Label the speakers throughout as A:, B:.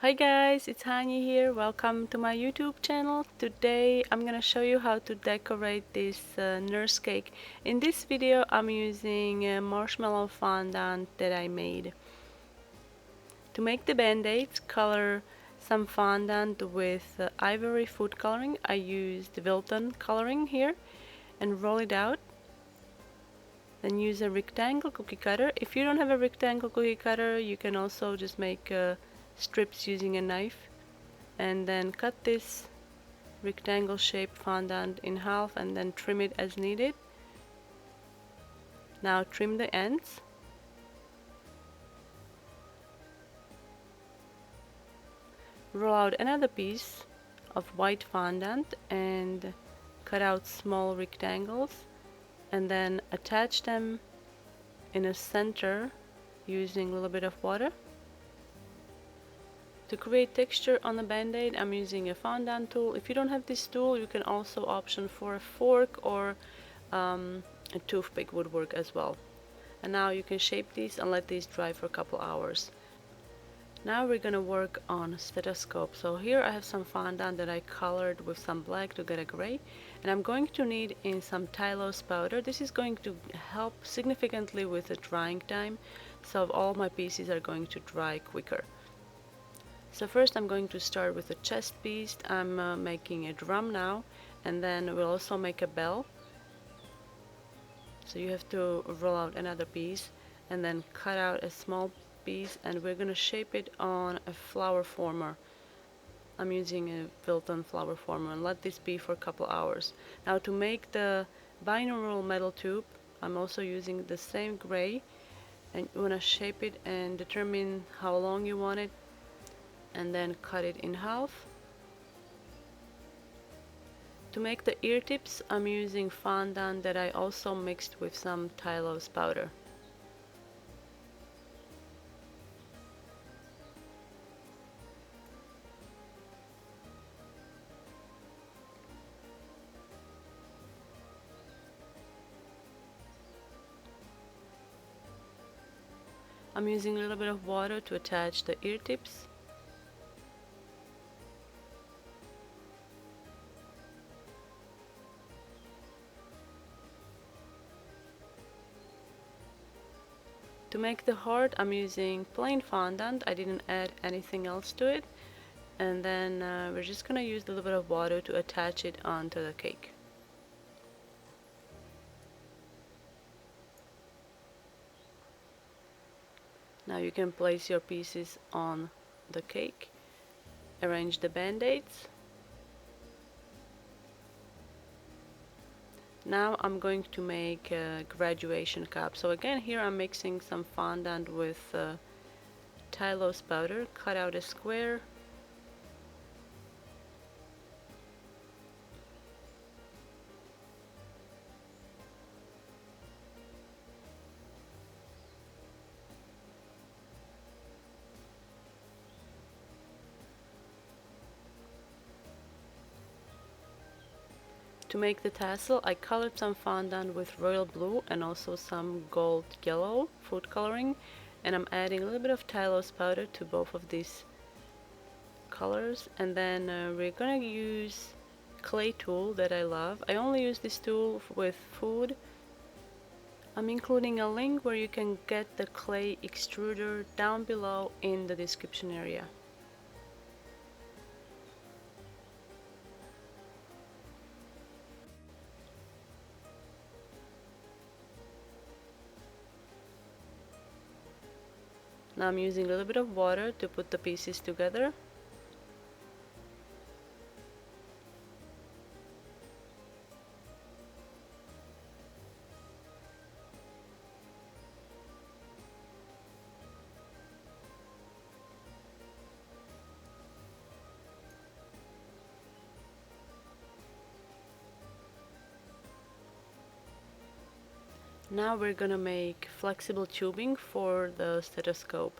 A: Hi guys, it's Hani here. Welcome to my YouTube channel. Today I'm gonna show you how to decorate this nurse cake. In this video I'm using marshmallow fondant that I made. To make the band-aids, color some fondant with ivory food coloring. I used Wilton coloring here and roll it out. Then use a rectangle cookie cutter. If you don't have a rectangle cookie cutter, you can also just make strips using a knife. And then cut this rectangle shaped fondant in half and then trim it as needed. Now trim the ends. Roll out another piece of white fondant and cut out small rectangles and then attach them in a center using a little bit of water. To create texture on the band-aid, I'm using a fondant tool. If you don't have this tool, you can also option for a fork or a toothpick would work as well. And now you can shape these and let these dry for a couple hours. Now we're gonna work on stethoscope. So here I have some fondant that I colored with some black to get a gray, and I'm going to need in some TYLOSE powder. This is going to help significantly with the drying time, so all my pieces are going to dry quicker. So first I'm going to start with the chest piece. I'm making a drum now, and then we'll also make a bell. So you have to roll out another piece and then cut out a small piece, and we're going to shape it on a flower former. I'm using a Wilton flower former, and let this be for a couple hours. Now to make the binaural metal tube, I'm also using the same gray, and you want to shape it and determine how long you want it and then cut it in half. To make the ear tips, I'm using fondant that I also mixed with some TYLOSE powder. I'm using a little bit of water to attach the ear tips. To make the heart, I'm using plain fondant. I didn't add anything else to it. And then we're just gonna use a little bit of water to attach it onto the cake. Now you can place your pieces on the cake. Arrange the band-aids. Now I'm going to make a graduation cap. So again, here I'm mixing some fondant with TYLOSE powder. Cut out a square. To make the tassel, I colored some fondant with royal blue and also some gold yellow food coloring, and I'm adding a little bit of TYLOSE powder to both of these colors. And then we're gonna use clay tool that I love. I only use this tool with food. I'm including a link where you can get the clay extruder down below in the description area. Now I'm using a little bit of water to put the pieces together. Now we're gonna make flexible tubing for the stethoscope.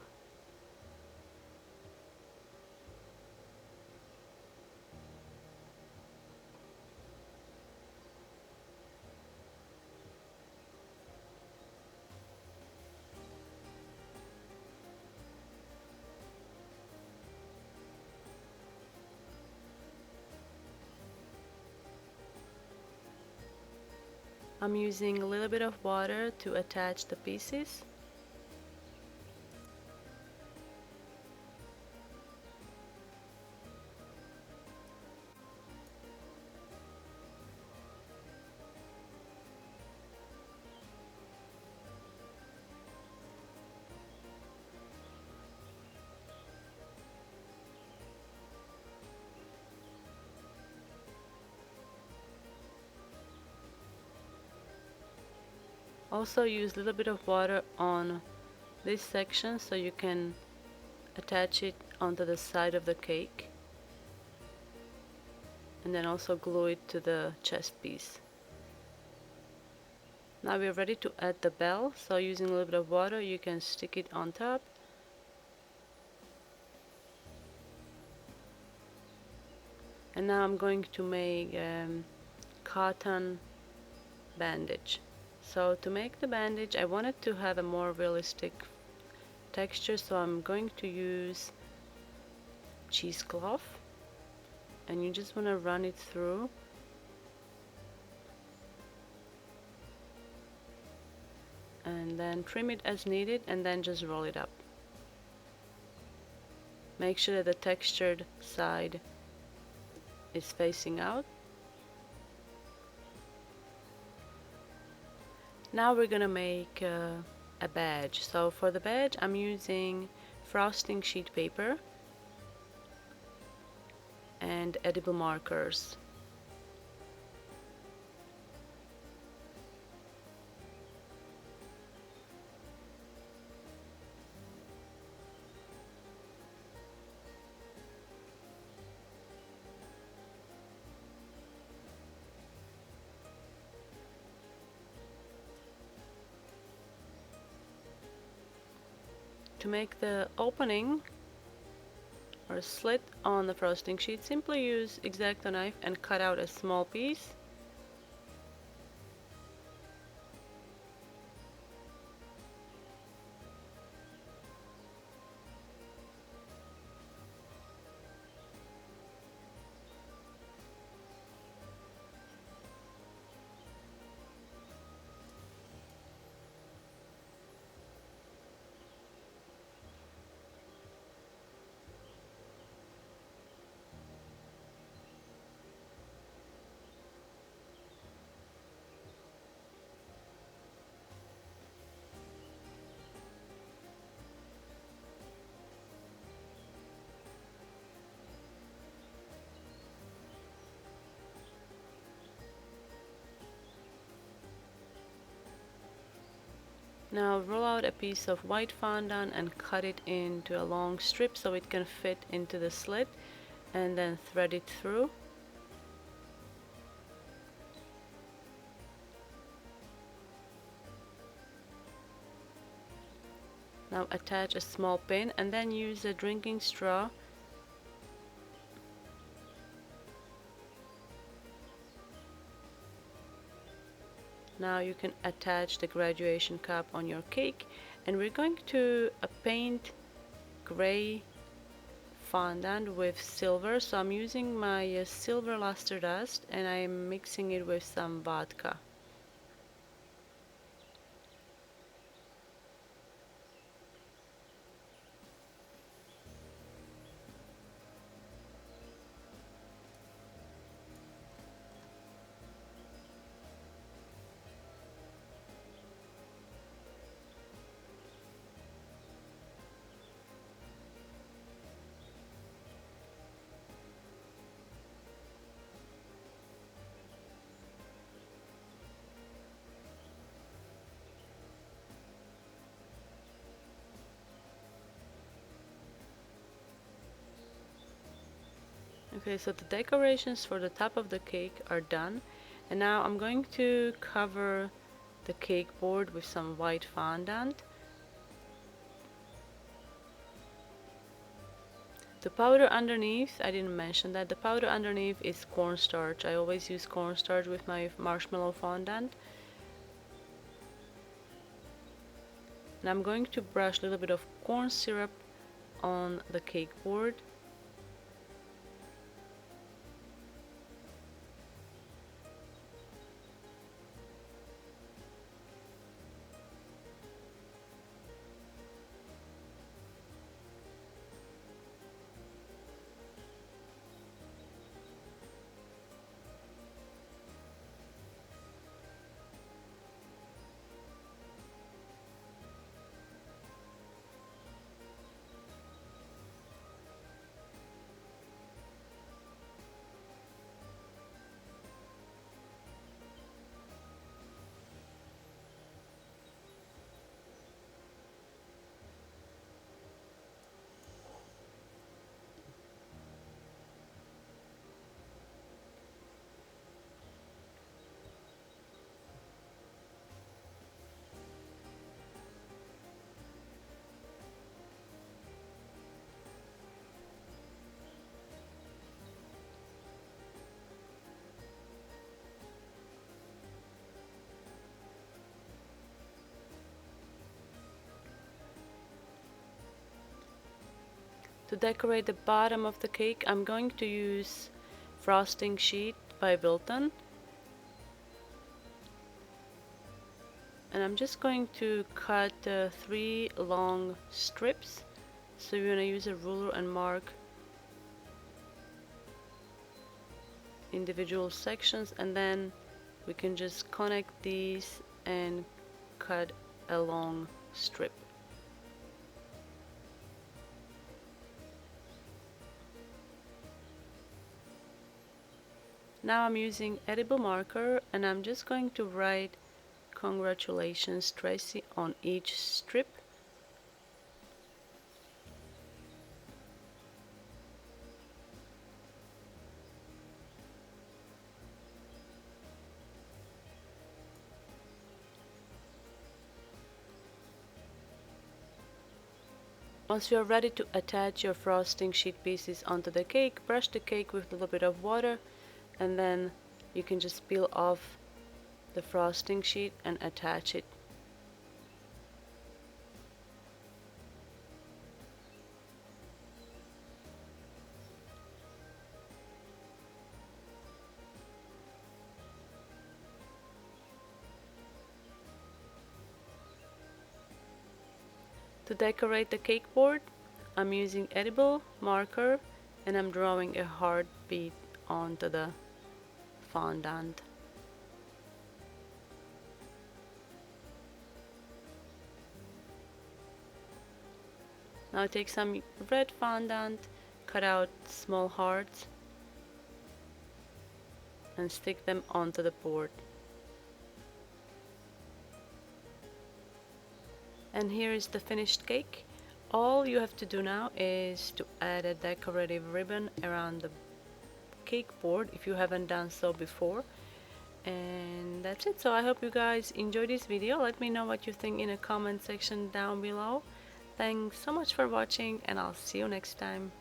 A: I'm using a little bit of water to attach the pieces. Also use a little bit of water on this section so you can attach it onto the side of the cake, and then also glue it to the chest piece. Now we're ready to add the bell, so using a little bit of water you can stick it on top. And now I'm going to make cotton bandage. So to make the bandage, I wanted to have a more realistic texture, so I'm going to use cheesecloth, and you just want to run it through. And then trim it as needed, and then just roll it up. Make sure that the textured side is facing out. Now we're gonna make a badge. So for the badge I'm using frosting sheet paper and edible markers. To make the opening or slit on the frosting sheet, simply use X-Acto knife and cut out a small piece. Now roll out a piece of white fondant and cut it into a long strip so it can fit into the slit, and then thread it through. Now attach a small pin and then use a drinking straw Now you can attach the graduation cup on your cake, and we're going to paint gray fondant with silver. So I'm using my silver luster dust and I'm mixing it with some vodka. Okay, so the decorations for the top of the cake are done, and now I'm going to cover the cake board with some white fondant. The powder underneath, I didn't mention that, the powder underneath is cornstarch. I always use cornstarch with my marshmallow fondant. And I'm going to brush a little bit of corn syrup on the cake board. To decorate the bottom of the cake, I'm going to use frosting sheet by Wilton. And I'm just going to cut 3 long strips. So you're going to use a ruler and mark individual sections, and then we can just connect these and cut a long strip. Now I'm using edible marker and I'm just going to write "Congratulations Tracy" on each strip. Once you are ready to attach your frosting sheet pieces onto the cake, brush the cake with a little bit of water, and then you can just peel off the frosting sheet and attach it. To decorate the cake board, I'm using edible marker and I'm drawing a heartbeat onto the fondant. Now take some red fondant, cut out small hearts and stick them onto the board. And here is the finished cake. All you have to do now is to add a decorative ribbon around the cake board if you haven't done so before. And that's it. So I hope you guys enjoyed this video. Let me know what you think in the comment section down below. Thanks so much for watching and I'll see you next time.